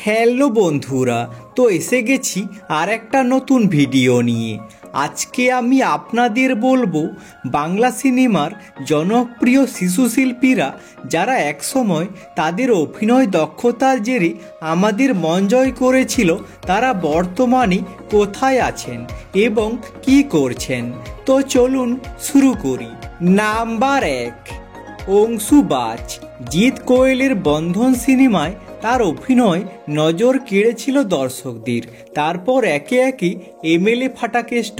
Hello বন্ধুরা, তো এসে গেছি আর একটা নতুন ভিডিও নিয়ে। আজকে আমি আপনাদের বলবো বাংলা সিনেমার জনপ্রিয় শিশু শিল্পীরা যারা একসময় তাদের অভিনয় দক্ষতার জেরে আমাদের মন জয় করেছিল, তারা বর্তমানে কোথায় আছেন এবং কি করছেন। তো চলুন শুরু করি। নাম্বার 1, অংশুবাজ। জিৎ কোয়েলের বন্ধন সিনেমায় তার অভিনয় নজর কেড়েছিল দর্শকদের। তারপর একে একে এমএলএ ফাটাকেষ্ট,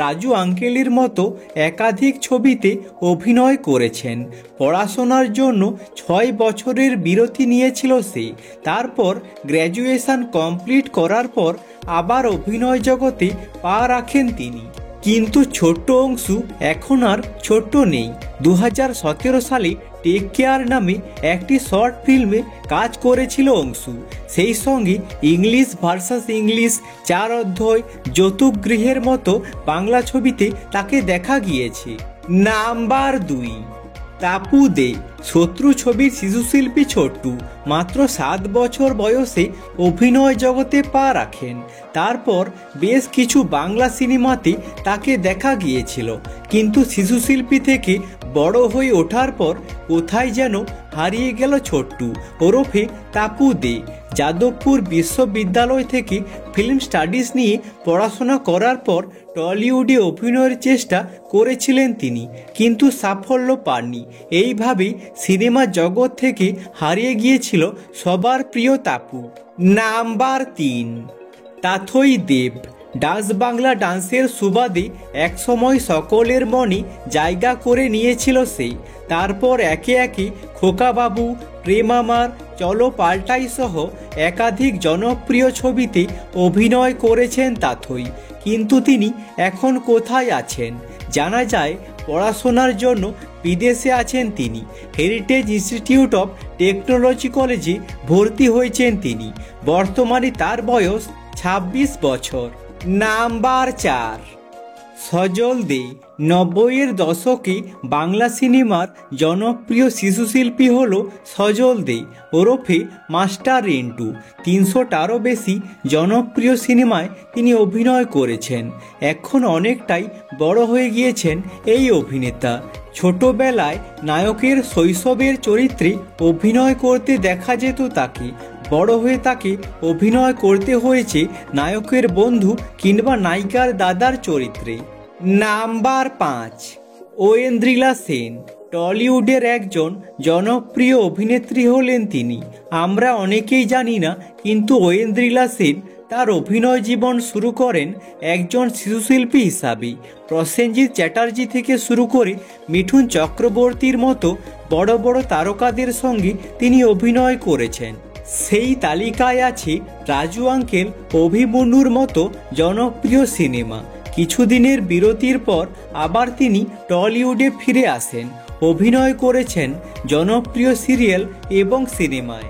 রাজু আঙ্কেলের মতো একাধিক ছবিতে অভিনয় করেছেন। পড়াশোনার জন্য 6 বছরের বিরতি নিয়েছিল সে। তারপর গ্র্যাজুয়েশন কমপ্লিট করার পর আবার অভিনয় জগতে পা রাখেন তিনি। কিন্তু ছোট্ট অংশু এখন আর ছোট্ট নেই। 2017 সালে টেক কেয়ার নামে একটি শর্ট ফিল্মে কাজ করেছিল অংশু। সেই সঙ্গে ইংলিশ ভার্সাস ইংলিশ, 4 অধ্যায়, যৌতুক গৃহের মতো বাংলা ছবিতে তাকে দেখা গিয়েছে। নাম্বার 2, তাপু দে। শত্রু ছবির শিশুশিল্পী ছোট্টু মাত্র 7 বছর বয়সে অভিনয় জগতে পা রাখেন। তারপর বেশ কিছু বাংলা সিনেমাতে তাকে দেখা গিয়েছিল, কিন্তু শিশুশিল্পী থেকে বড় হয়ে ওঠার পর কোথায় যেন হারিয়ে গেল ছোট্টু ওরফে তাপু দে। যাদবপুর বিশ্ববিদ্যালয় থেকে ফিল্ম স্টাডিজ নিয়ে পড়াশোনা করার পর টলিউডে অভিনয়ের চেষ্টা করেছিলেন তিনি, কিন্তু সাফল্য পাননি। এইভাবেই সিনেমা জগৎ থেকে হারিয়ে গিয়েছিল সবার প্রিয় তাপু। নাম্বার 3, তাথই দেব। ডান্স বাংলা ডান্সের সুবাদে একসময় সকলের মনে জায়গা করে নিয়েছিল সে। তারপর একে একে খোকাবাবু, প্রেম আমার, চলো পাল্টাই সহ একাধিক জনপ্রিয় ছবিতে অভিনয় করেছেন তাথই। কিন্তু তিনি এখন কোথায় আছেন? জানা যায় পড়াশোনার জন্য বিদেশে আছেন তিনি। হেরিটেজ ইনস্টিটিউট অফ টেকনোলজি কলেজে ভর্তি হয়েছেন তিনি। বর্তমানে তার বয়স 26 বছর। নাম্বার 4, সজল দে। 90-এর দশকে বাংলা সিনেমার জনপ্রিয় শিশুশিল্পী হল সজল দে ওরফে মাস্টার রিন্টু। 300টারও বেশি জনপ্রিয় সিনেমায় তিনি অভিনয় করেছেন। এখন অনেকটাই বড় হয়ে গিয়েছেন এই অভিনেতা। ছোটবেলায় নায়কের শৈশবের চরিত্রে অভিনয় করতে দেখা যেত তাকে। বড় হয়ে তাকে অভিনয় করতে হয়েছে নায়কের বন্ধু কিংবা নায়িকার দাদার চরিত্রে। নাম্বার 5, ঐন্দ্রিলা সেন। টলিউডের একজন জনপ্রিয় অভিনেত্রী হলেন তিনি। আমরা অনেকেই জানি না, কিন্তু ঐন্দ্রিলা সেন তার অভিনয় জীবন শুরু করেন একজন শিশুশিল্পী হিসাবে। প্রসেনজিৎ চ্যাটার্জি থেকে শুরু করে মিঠুন চক্রবর্তীর মতো বড় বড় তারকাদের সঙ্গে তিনি অভিনয় করেছেন। সেই তালিকায় আছে রাজু আঙ্কেল, অভিমন্যুর মতো জনপ্রিয় সিনেমা। কিছুদিনের বিরতির পর আবার তিনি টলিউডে ফিরে আসেন। অভিনয় করেছেন জনপ্রিয় সিরিয়াল এবং সিনেমায়।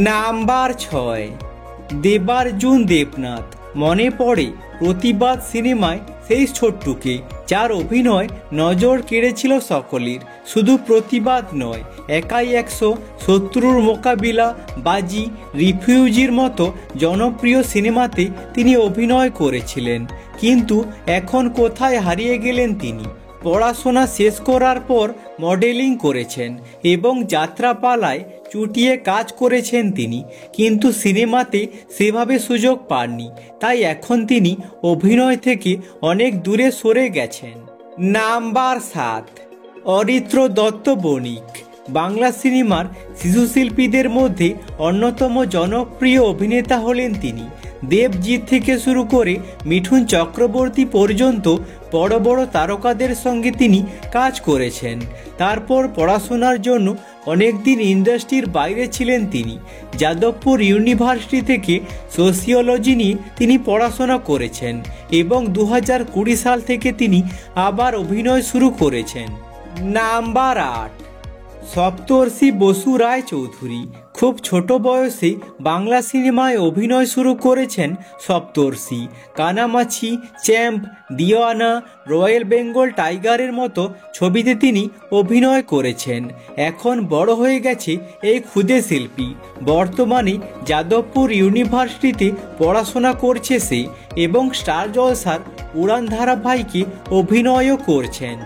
নাম্বার 6, দেবার্জুন দেবনাথ। মনে পড়ে প্রতিবাদ সিনেমায় সেই ছোট্টুকে, যার অভিনয় নজর কেড়েছিল সকলের। শুধু প্রতিবাদ নয়, একাই 100, শত্রুর মোকাবিলা, বাজি, রিফিউজির মতো জনপ্রিয় সিনেমাতে তিনি অভিনয় করেছিলেন। কিন্তু এখন কোথায় হারিয়ে গেলেন তিনি? পড়াশোনা শেষ করার পর মডেলিং করেছেন এবং যাত্রাপালায় চুটিয়ে কাজ করেছেন তিনি, কিন্তু সিনেমাতে সেভাবে সুযোগ পাননি। তাই এখন তিনি অভিনয় থেকে অনেক দূরে সরে গেছেন। নাম্বার 7, অরিত্র দত্ত বণিক। বাংলা সিনেমার শিশুশিল্পীদের মধ্যে অন্যতম জনপ্রিয় অভিনেতা হলেন তিনি। দেবজিৎ থেকে শুরু করে মিঠুন চক্রবর্তী পর্যন্ত বড় বড় তারকাদের সঙ্গে তিনি কাজ করেছেন। তারপর পড়াশোনার জন্য অনেকদিন ইন্ডাস্ট্রির বাইরে ছিলেন তিনি। যাদবপুর ইউনিভার্সিটি থেকে সোশিওলজি নিয়ে তিনি পড়াশোনা করেছেন এবং 2020 সাল থেকে তিনি আবার অভিনয় শুরু করেছেন। নাম্বার 8, সপ্তর্ষি বসু রায় চৌধুরী। খুব ছোট বয়সে বাংলা সিনেমায় অভিনয় শুরু করেছেন সপ্তর্ষি। কানামাছি, চ্যাম্প, দিওয়ানা, রয়্যাল বেঙ্গল টাইগারের মতো ছবিতে তিনি অভিনয় করেছেন। এখন বড় হয়ে গেছে এই ক্ষুদে শিল্পী। বর্তমানে যাদবপুর ইউনিভার্সিটিতে পড়াশোনা করছে সে এবং স্টার জলসার উড়ান ধারাবাহিকে অভিনয়ও করছেন।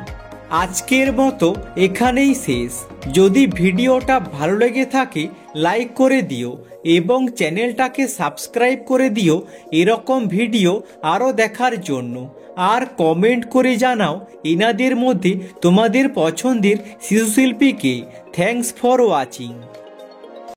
আজকের মতো এখানেই শেষ। যদি ভিডিওটা ভালো লেগে থাকে লাইক করে দিও এবং চ্যানেলটাকে সাবস্ক্রাইব করে দিও এরকম ভিডিও আরও দেখার জন্য। আর কমেন্ট করে জানাও এনাদের মধ্যে তোমাদের পছন্দের শিশুশিল্পীকে। Thanks for watching.